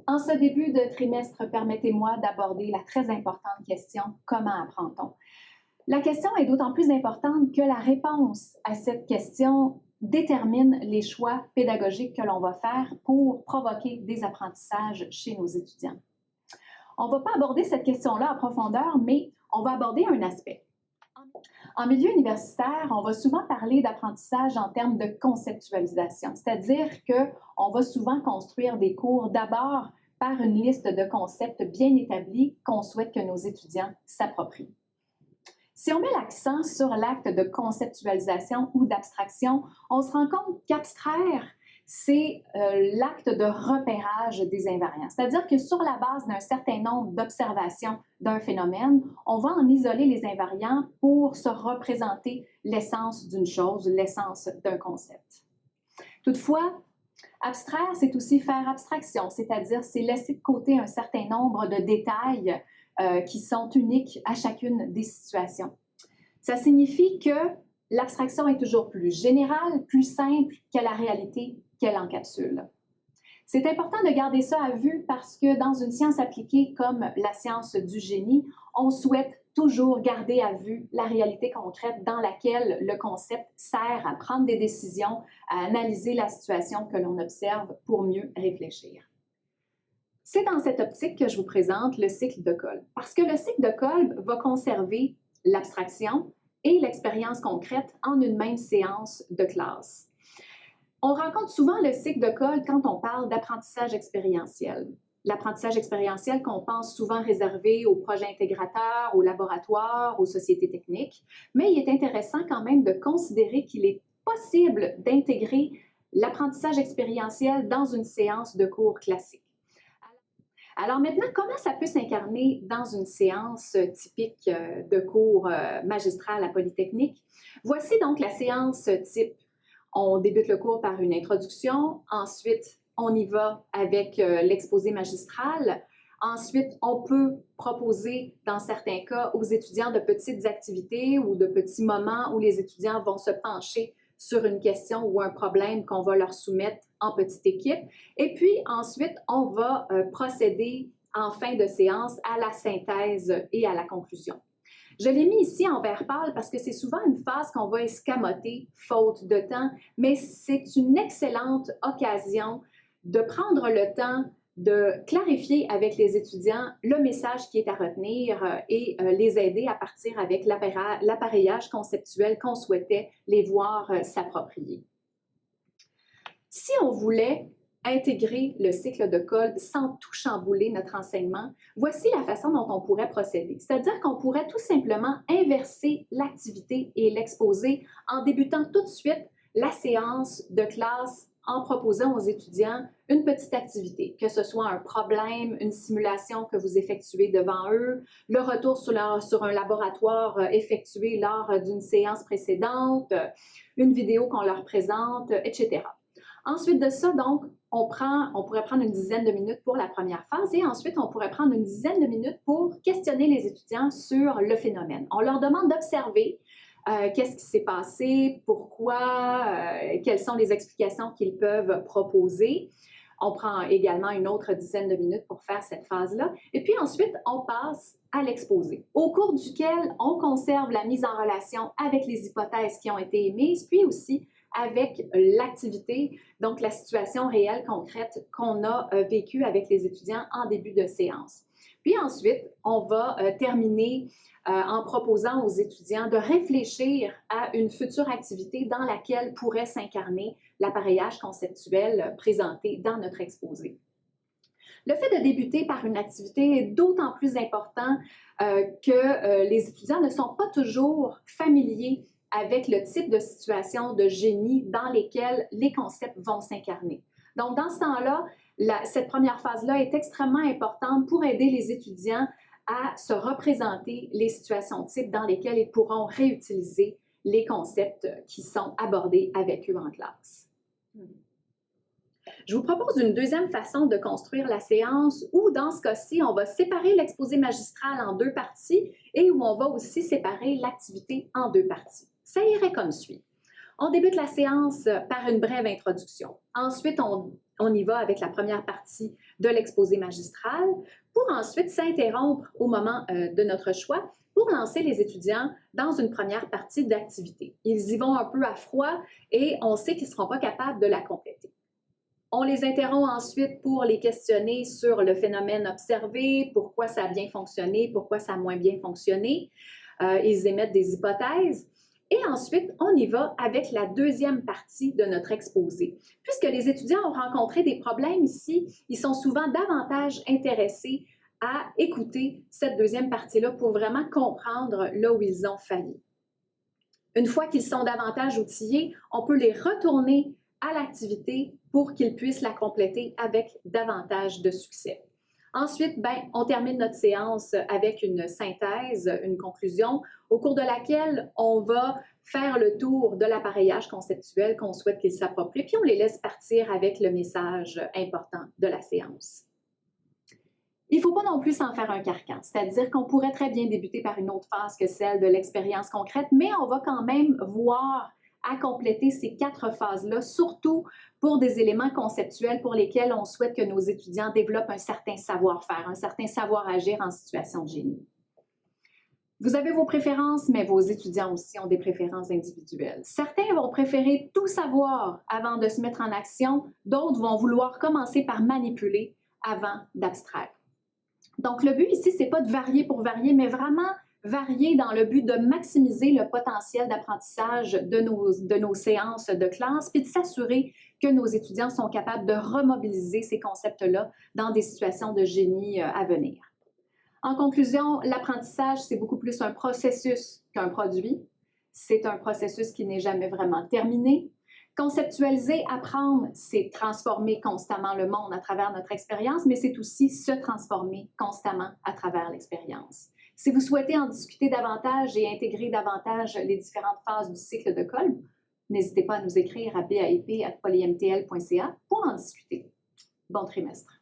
En ce début de trimestre, permettez-moi d'aborder la très importante question « Comment apprend-on ?» La question est d'autant plus importante que la réponse à cette question détermine les choix pédagogiques que l'on va faire pour provoquer des apprentissages chez nos étudiants. On ne va pas aborder cette question-là en profondeur, mais on va aborder un aspect. En milieu universitaire, on va souvent parler d'apprentissage en termes de conceptualisation, c'est-à-dire qu'on va souvent construire des cours d'abord par une liste de concepts bien établis qu'on souhaite que nos étudiants s'approprient. Si on met l'accent sur l'acte de conceptualisation ou d'abstraction, on se rend compte qu'abstraire, c'est l'acte de repérage des invariants. C'est-à-dire que sur la base d'un certain nombre d'observations d'un phénomène, on va en isoler les invariants pour se représenter l'essence d'une chose, l'essence d'un concept. Toutefois, abstraire, c'est aussi faire abstraction, c'est-à-dire c'est laisser de côté un certain nombre de détails qui sont uniques à chacune des situations. Ça signifie que l'abstraction est toujours plus générale, plus simple que la réalité qu'elle encapsule. C'est important de garder ça à vue parce que dans une science appliquée comme la science du génie, on souhaite toujours garder à vue la réalité concrète dans laquelle le concept sert à prendre des décisions, à analyser la situation que l'on observe pour mieux réfléchir. C'est dans cette optique que je vous présente le cycle de Kolb, parce que le cycle de Kolb va conserver l'abstraction et l'expérience concrète en une même séance de classe. On rencontre souvent le cycle de Kolb quand on parle d'apprentissage expérientiel. L'apprentissage expérientiel qu'on pense souvent réservé aux projets intégrateurs, aux laboratoires, aux sociétés techniques, mais il est intéressant quand même de considérer qu'il est possible d'intégrer l'apprentissage expérientiel dans une séance de cours classique. Alors maintenant, comment ça peut s'incarner dans une séance typique de cours magistral à Polytechnique? Voici donc la séance type. On débute le cours par une introduction, ensuite on y va avec l'exposé magistral. Ensuite, on peut proposer, dans certains cas, aux étudiants de petites activités ou de petits moments où les étudiants vont se pencher sur une question ou un problème qu'on va leur soumettre en petite équipe. Et puis ensuite, on va procéder en fin de séance à la synthèse et à la conclusion. Je l'ai mis ici en vert pâle parce que c'est souvent une phase qu'on va escamoter faute de temps, mais c'est une excellente occasion de prendre le temps de clarifier avec les étudiants le message qui est à retenir et les aider à partir avec l'appareillage conceptuel qu'on souhaitait les voir s'approprier. Si on voulait intégrer le cycle de Kolb sans tout chambouler notre enseignement, voici la façon dont on pourrait procéder. C'est-à-dire qu'on pourrait tout simplement inverser l'activité et l'exposé en débutant tout de suite la séance de classe en proposant aux étudiants une petite activité, que ce soit un problème, une simulation que vous effectuez devant eux, le retour sur un laboratoire effectué lors d'une séance précédente, une vidéo qu'on leur présente, etc. Ensuite de ça, donc, on pourrait prendre une dizaine de minutes pour la première phase et ensuite, on pourrait prendre une dizaine de minutes pour questionner les étudiants sur le phénomène. On leur demande d'observer qu'est-ce qui s'est passé, pourquoi, quelles sont les explications qu'ils peuvent proposer. On prend également une autre dizaine de minutes pour faire cette phase-là. Et puis ensuite, on passe à l'exposé, au cours duquel on conserve la mise en relation avec les hypothèses qui ont été émises, puis aussi avec l'activité, donc la situation réelle concrète qu'on a vécue avec les étudiants en début de séance. Puis ensuite, on va terminer en proposant aux étudiants de réfléchir à une future activité dans laquelle pourrait s'incarner l'appareillage conceptuel présenté dans notre exposé. Le fait de débuter par une activité est d'autant plus important que les étudiants ne sont pas toujours familiers avec le type de situation de génie dans lesquelles les concepts vont s'incarner. Donc, dans ce temps-là, cette première phase-là est extrêmement importante pour aider les étudiants à se représenter les situations types dans lesquelles ils pourront réutiliser les concepts qui sont abordés avec eux en classe. Je vous propose une deuxième façon de construire la séance où, dans ce cas-ci, on va séparer l'exposé magistral en deux parties et où on va aussi séparer l'activité en deux parties. Ça irait comme suit. On débute la séance par une brève introduction. Ensuite, on on y va avec la première partie de l'exposé magistral pour ensuite s'interrompre au moment de notre choix pour lancer les étudiants dans une première partie d'activité. Ils y vont un peu à froid et on sait qu'ils ne seront pas capables de la compléter. On les interrompt ensuite pour les questionner sur le phénomène observé, pourquoi ça a bien fonctionné, pourquoi ça a moins bien fonctionné. Ils émettent des hypothèses. Et ensuite, on y va avec la deuxième partie de notre exposé. Puisque les étudiants ont rencontré des problèmes ici, ils sont souvent davantage intéressés à écouter cette deuxième partie-là pour vraiment comprendre là où ils ont failli. Une fois qu'ils sont davantage outillés, on peut les retourner à l'activité pour qu'ils puissent la compléter avec davantage de succès. Ensuite, on termine notre séance avec une synthèse, une conclusion, au cours de laquelle on va faire le tour de l'appareillage conceptuel qu'on souhaite qu'ils s'approprient, puis on les laisse partir avec le message important de la séance. Il ne faut pas non plus s'en faire un carcan, c'est-à-dire qu'on pourrait très bien débuter par une autre phase que celle de l'expérience concrète, mais on va quand même voir à compléter ces 4 phases-là, surtout pour des éléments conceptuels pour lesquels on souhaite que nos étudiants développent un certain savoir-faire, un certain savoir-agir en situation de génie. Vous avez vos préférences, mais vos étudiants aussi ont des préférences individuelles. Certains vont préférer tout savoir avant de se mettre en action, d'autres vont vouloir commencer par manipuler avant d'abstraire. Donc, le but ici, ce n'est pas de varier pour varier, mais vraiment varier dans le but de maximiser le potentiel d'apprentissage de nos séances de classe, puis de s'assurer que nos étudiants sont capables de remobiliser ces concepts-là dans des situations de génie à venir. En conclusion, l'apprentissage, c'est beaucoup plus un processus qu'un produit. C'est un processus qui n'est jamais vraiment terminé. Conceptualiser, apprendre, c'est transformer constamment le monde à travers notre expérience, mais c'est aussi se transformer constamment à travers l'expérience. Si vous souhaitez en discuter davantage et intégrer davantage les différentes phases du cycle de Kolb, n'hésitez pas à nous écrire à baip@polymtl.ca pour en discuter. Bon trimestre.